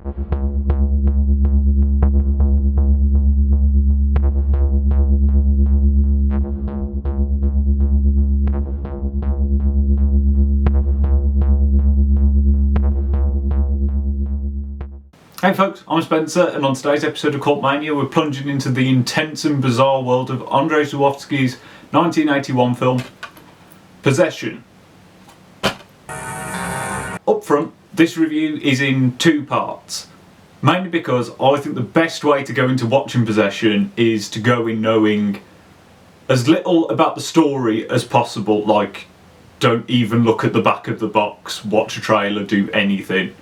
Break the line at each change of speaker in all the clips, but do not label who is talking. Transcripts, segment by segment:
Hey folks, I'm Spencer, and on today's episode of Cult Mania we're plunging into the intense and bizarre world of Andrzej Zulawski's 1981 film, Possession. Up front, this review is in two parts, mainly because I think the best way to go into watching Possession is to go in knowing as little about the story as possible, like don't even look at the back of the box, watch a trailer, do anything.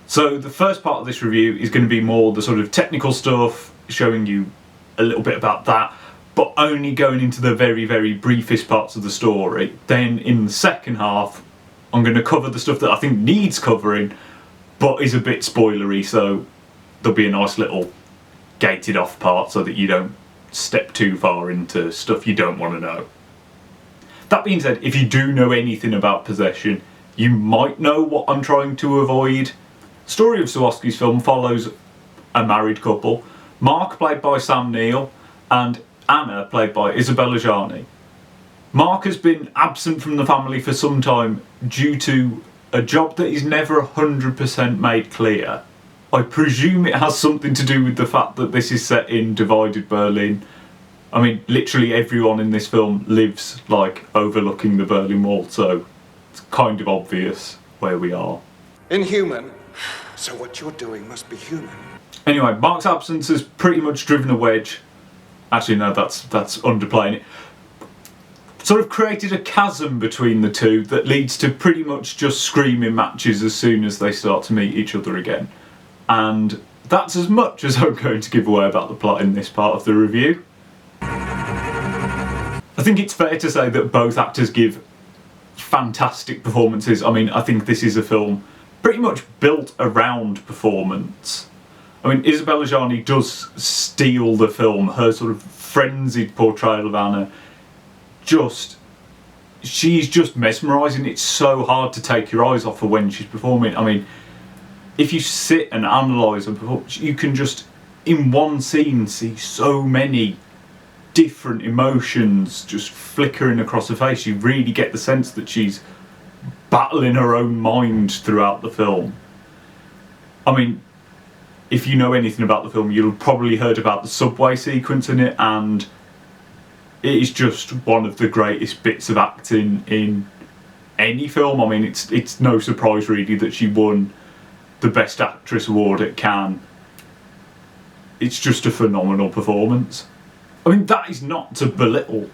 So the first part of this review is going to be more the sort of technical stuff, showing you a little bit about that, but only going into the very, very briefest parts of the story. Then in the second half, I'm going to cover the stuff that I think needs covering, but is a bit spoilery, so there'll be a nice little gated off part so that you don't step too far into stuff you don't want to know. That being said, if you do know anything about Possession, you might know what I'm trying to avoid. The story of Zulawski's film follows a married couple, Mark played by Sam Neill and Anna played by Isabella Gianni. Mark has been absent from the family for some time due to a job that is never 100% made clear. I presume it has something to do with the fact that this is set in divided Berlin. I mean, literally everyone in this film lives like overlooking the Berlin Wall, so it's kind of obvious where we are.
Inhuman. So what you're doing must be human.
Anyway, Mark's absence has pretty much driven a wedge. Actually, no, that's underplaying it. Sort of created a chasm between the two that leads to pretty much just screaming matches as soon as they start to meet each other again. And that's as much as I'm going to give away about the plot in this part of the review. I think it's fair to say that both actors give fantastic performances. I mean, I think this is a film pretty much built around performance. I mean, Isabella Gianni does steal the film. Her sort of frenzied portrayal of Anna, she's just mesmerising. It's so hard to take your eyes off her when she's performing. I mean, if you sit and analyse her performance, you can just, in one scene, see so many different emotions just flickering across her face. You really get the sense that she's battling her own mind throughout the film. I mean, if you know anything about the film, you'll have probably heard about the subway sequence in it, and it is just one of the greatest bits of acting in any film. I mean, it's no surprise really that she won the Best Actress award at Cannes. It's just a phenomenal performance. I mean, that is not to belittle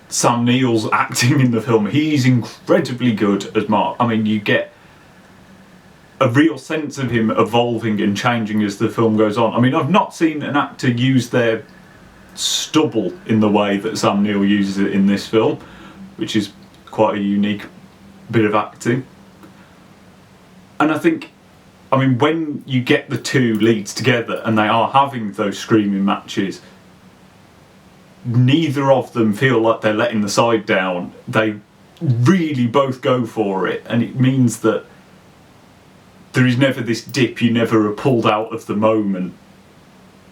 Sam Neill's acting in the film. He's incredibly good as Mark. I mean, you get a real sense of him evolving and changing as the film goes on. I mean, I've not seen an actor use their stubble in the way that Sam Neill uses it in this film, which is quite a unique bit of acting. And I think, I mean, when you get the two leads together and they are having those screaming matches, neither of them feel like they're letting the side down. They really both go for it, and it means that there is never this dip. You never are pulled out of the moment.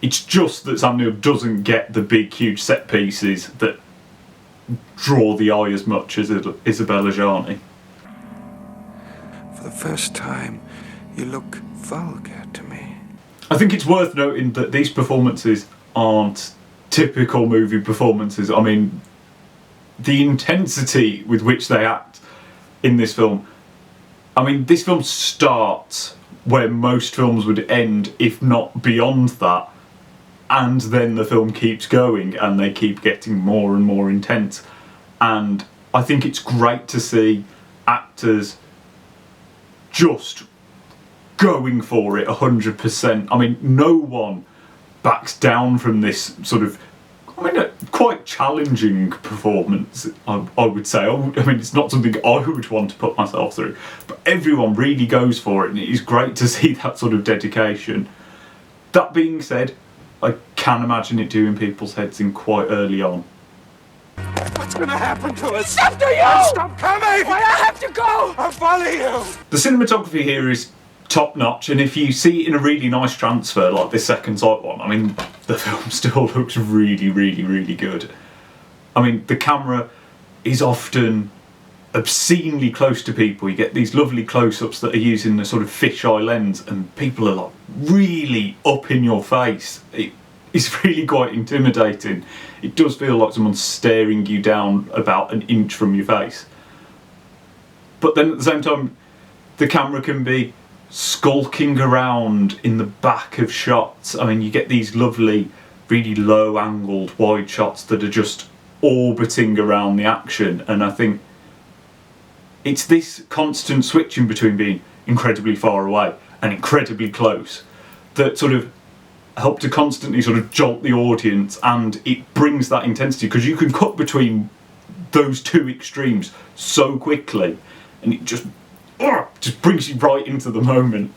It's just that Sam Neill doesn't get the big, huge set pieces that draw the eye as much as Isabella Gianni.
For the first time, you look vulgar to me.
I think it's worth noting that these performances aren't typical movie performances. I mean, the intensity with which they act in this film. I mean, this film starts where most films would end, if not beyond that, and then the film keeps going and they keep getting more and more intense. And I think it's great to see actors just going for it 100%. I mean, no one backs down from this sort of, I mean, a quite challenging performance, I would say. I mean, it's not something I would want to put myself through, but everyone really goes for it, and it is great to see that sort of dedication. That being said, I can imagine it doing people's heads in quite early on.
What's gonna happen to us?
After you!
Stop coming!
Why, I have to go!
I'll follow you!
The cinematography here is top notch, and if you see it in a really nice transfer like this second sight one, I mean, the film still looks really, really, really good. I mean, the camera is often obscenely close to people. You get these lovely close-ups that are using the sort of fisheye lens, and people are like really up in your face. It's really quite intimidating. It does feel like someone's staring you down about an inch from your face. But then at the same time, the camera can be skulking around in the back of shots. I mean, you get these lovely, really low-angled wide shots that are just orbiting around the action, and I think it's this constant switching between being incredibly far away and incredibly close that sort of help to constantly sort of jolt the audience, and it brings that intensity because you can cut between those two extremes so quickly, and it just brings you right into the moment.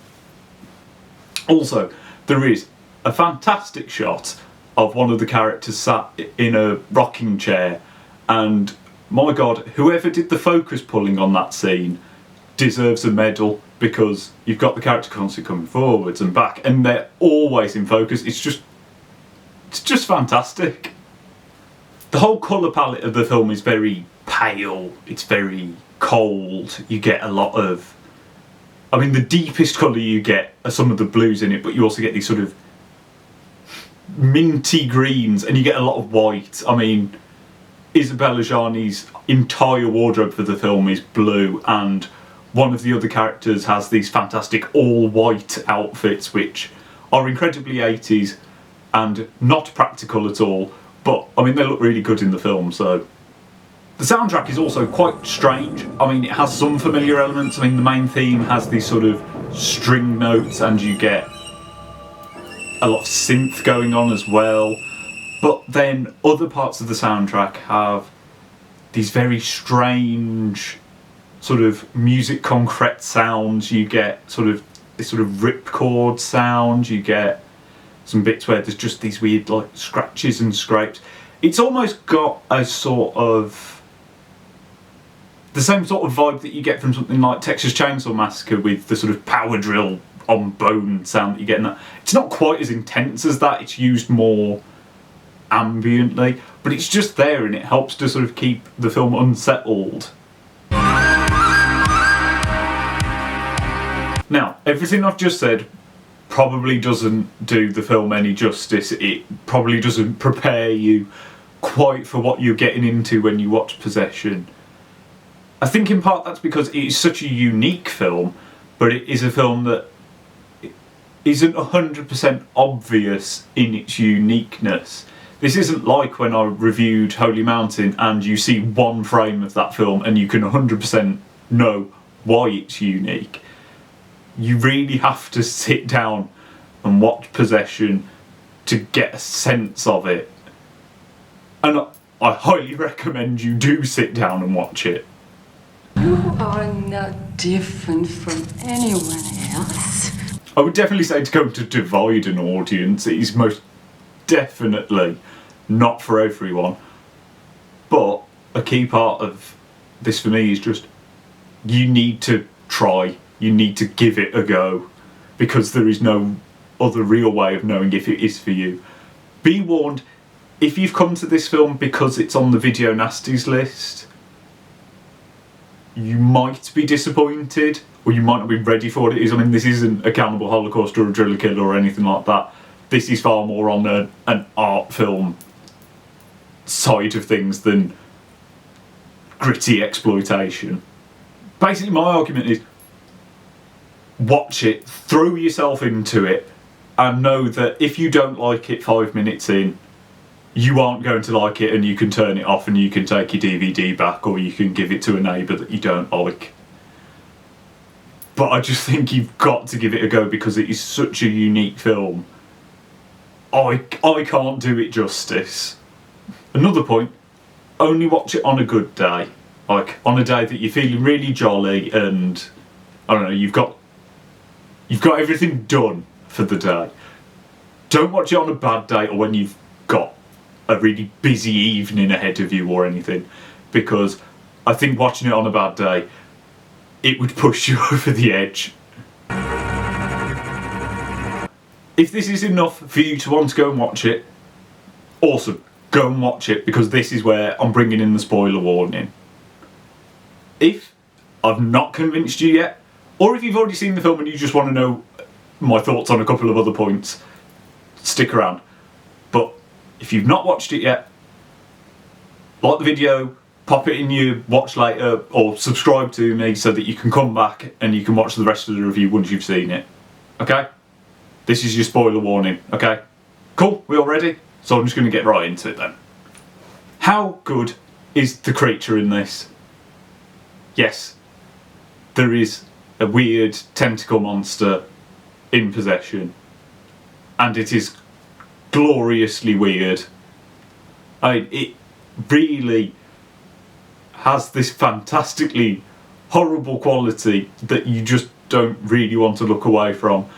Also, there is a fantastic shot of one of the characters sat in a rocking chair, and my god, whoever did the focus pulling on that scene deserves a medal, because you've got the character constantly coming forwards and back and they're always in focus. It's just fantastic. The whole colour palette of the film is very pale, it's very cold. You get a lot of, I mean, the deepest colour you get are some of the blues in it, but you also get these sort of minty greens, and you get a lot of white. I mean, Isabelle Adjani's entire wardrobe for the film is blue, and one of the other characters has these fantastic all-white outfits which are incredibly 80s and not practical at all, but I mean, they look really good in the film. So the soundtrack is also quite strange. I mean, it has some familiar elements. I mean, the main theme has these sort of string notes, and you get a lot of synth going on as well. But then other parts of the soundtrack have these very strange sort of music concrete sounds. You get sort of this sort of ripcord sound. You get some bits where there's just these weird like scratches and scrapes. It's almost got a sort of the same sort of vibe that you get from something like Texas Chainsaw Massacre, with the sort of power drill on bone sound that you get in that. It's not quite as intense as that. It's used more ambiently, but it's just there, and it helps to sort of keep the film unsettled. Now, everything I've just said probably doesn't do the film any justice. It probably doesn't prepare you quite for what you're getting into when you watch Possession. I think in part that's because it is such a unique film, but it is a film that isn't 100% obvious in its uniqueness. This isn't like when I reviewed Holy Mountain and you see one frame of that film and you can 100% know why it's unique. You really have to sit down and watch Possession to get a sense of it. And I highly recommend you do sit down and watch it.
You are not different from anyone else.
I would definitely say to go to divide an audience. It is most definitely not for everyone. But a key part of this for me is just, you need to try. You need to give it a go, because there is no other real way of knowing if it is for you. Be warned, if you've come to this film because it's on the Video Nasties list, you might be disappointed, or you might not be ready for what it is. I mean, this isn't a Cannibal Holocaust or a Driller Killer or anything like that. This is far more on an art film side of things than gritty exploitation. Basically, my argument is, watch it, throw yourself into it, and know that if you don't like it 5 minutes in, you aren't going to like it, and you can turn it off and you can take your DVD back, or you can give it to a neighbour that you don't like. But I just think you've got to give it a go, because it is such a unique film. I can't do it justice. Another point, only watch it on a good day. Like, on a day that you're feeling really jolly and, I don't know, you've got everything done for the day. Don't watch it on a bad day, or when you've got a really busy evening ahead of you or anything, because I think watching it on a bad day, it would push you over the edge.
You are not different from anyone else.
I would definitely say to go to divide an audience. It is most definitely not for everyone. But a key part of this film is just, you need to try. You need to give it a go, because there is no other real way of knowing if it is for you. Be warned, if you've come to this film because it's on the Video Nasties list, you might be disappointed, or you might not be ready for what it is. I think watching it on a bad day, it would push you over the edge. If this is enough for you to want to go and watch it, awesome. Go and watch it, because this is where I'm bringing in the spoiler warning. If I've not convinced you yet, or if you've already seen the film and you just want to know my thoughts on a couple of other points, stick around. But if you've not watched it yet, like the video, pop it in your watch later, or subscribe to me so that you can come back and you can watch the rest of the review once you've seen it. Okay? This is your spoiler warning, okay? Cool, we all ready? So I'm just going to get right into it then. How good is the creature in this? Yes, there is a weird tentacle monster in possession, and it is gloriously weird. It really has this fantastically horrible quality that you just don't really want to look away from.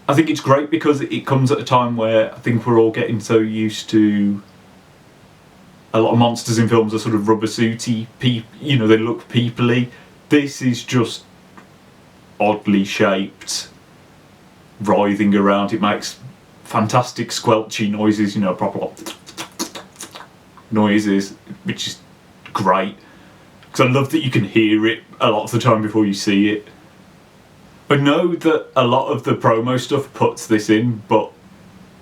I think it's great because it comes at a time where I think we're all getting so used to a lot of monsters in films are sort of rubber suity, you know, they look peoply. This is just oddly shaped, writhing around. It makes fantastic squelchy noises, you know, proper noises, which is great. Because I love that you can hear it a lot of the time before you see it. I know that a lot of the promo stuff puts this in, but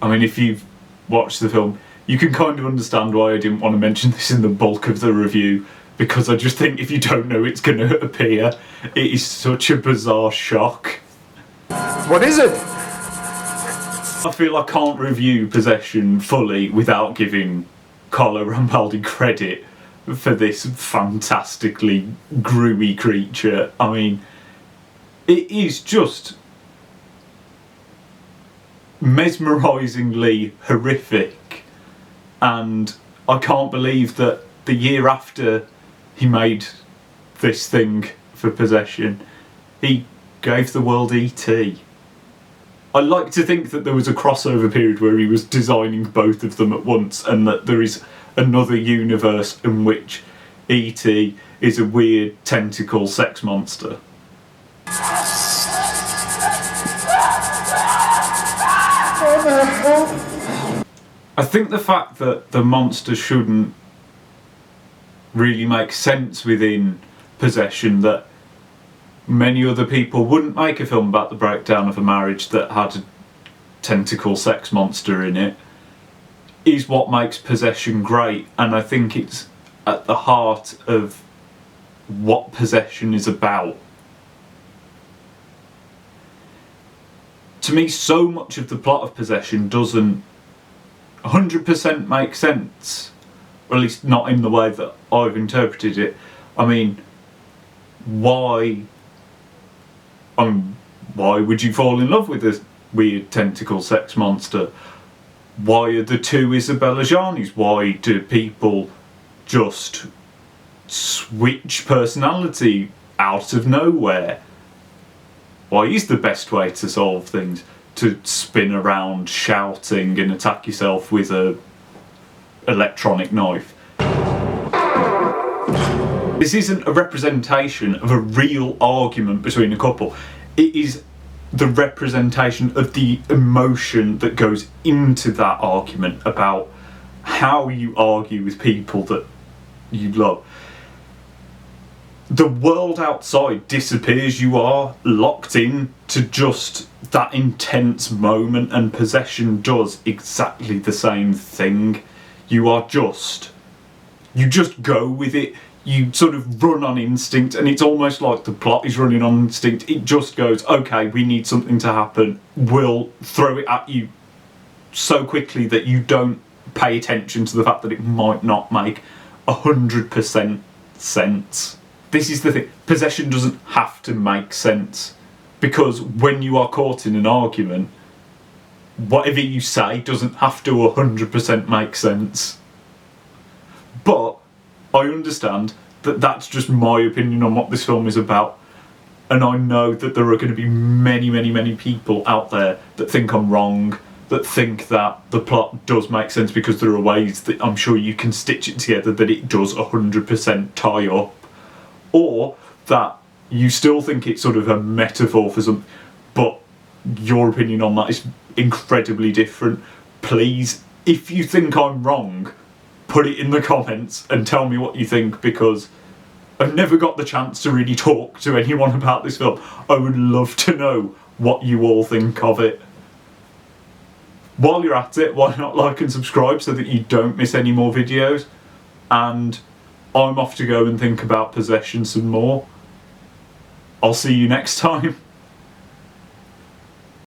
I mean, if you've watched the film, you can kind of understand why I didn't want to mention this in the bulk of the review, because I just think if you don't know it's going to appear, it is such a bizarre shock.
What is it?
I feel I can't review Possession fully without giving Carlo Rambaldi credit for this fantastically groomy creature. I mean, it is just mesmerisingly horrific, and I can't believe that the year after he made this thing for Possession, he gave the world E.T. I like to think that there was a crossover period where he was designing both of them at once, and that there is another universe in which E.T. is a weird tentacle sex monster. I think the fact that the monster shouldn't really make sense within Possession, that many other people wouldn't make a film about the breakdown of a marriage that had a tentacle sex monster in it, is what makes Possession great, and I think it's at the heart of what Possession is about. To me, so much of the plot of Possession doesn't 100% make sense, or at least not in the way that I've interpreted it. I mean, why would you fall in love with a weird tentacle sex monster? Why are the two Isabella Giannis? Why do people just switch personality out of nowhere? Why is the best way to solve things to spin around shouting and attack yourself with a electronic knife? This isn't a representation of a real argument between a couple. It is the representation of the emotion that goes into that argument about how you argue with people that you love. The world outside disappears. You are locked in to just that intense moment, and Possession does exactly the same thing. You just go with it. You sort of run on instinct, and it's almost like the plot is running on instinct. It just goes, okay, we need something to happen. We'll throw it at you so quickly that you don't pay attention to the fact that it might not make 100% sense. This is the thing. Possession doesn't have to make sense, because when you are caught in an argument, whatever you say doesn't have to 100% make sense. But I understand that that's just my opinion on what this film is about, and I know that there are going to be many, many, many people out there that think I'm wrong, that think that the plot does make sense, because there are ways that I'm sure you can stitch it together that it does 100% tie up, or that you still think it's sort of a metaphor for something. But your opinion on that is incredibly different. Please, if you think I'm wrong, put it in the comments and tell me what you think, because I've never got the chance to really talk to anyone about this film. I would love to know what you all think of it. While you're at it, why not like and subscribe so that you don't miss any more videos? And I'm off to go and think about Possession some more. I'll see you next time.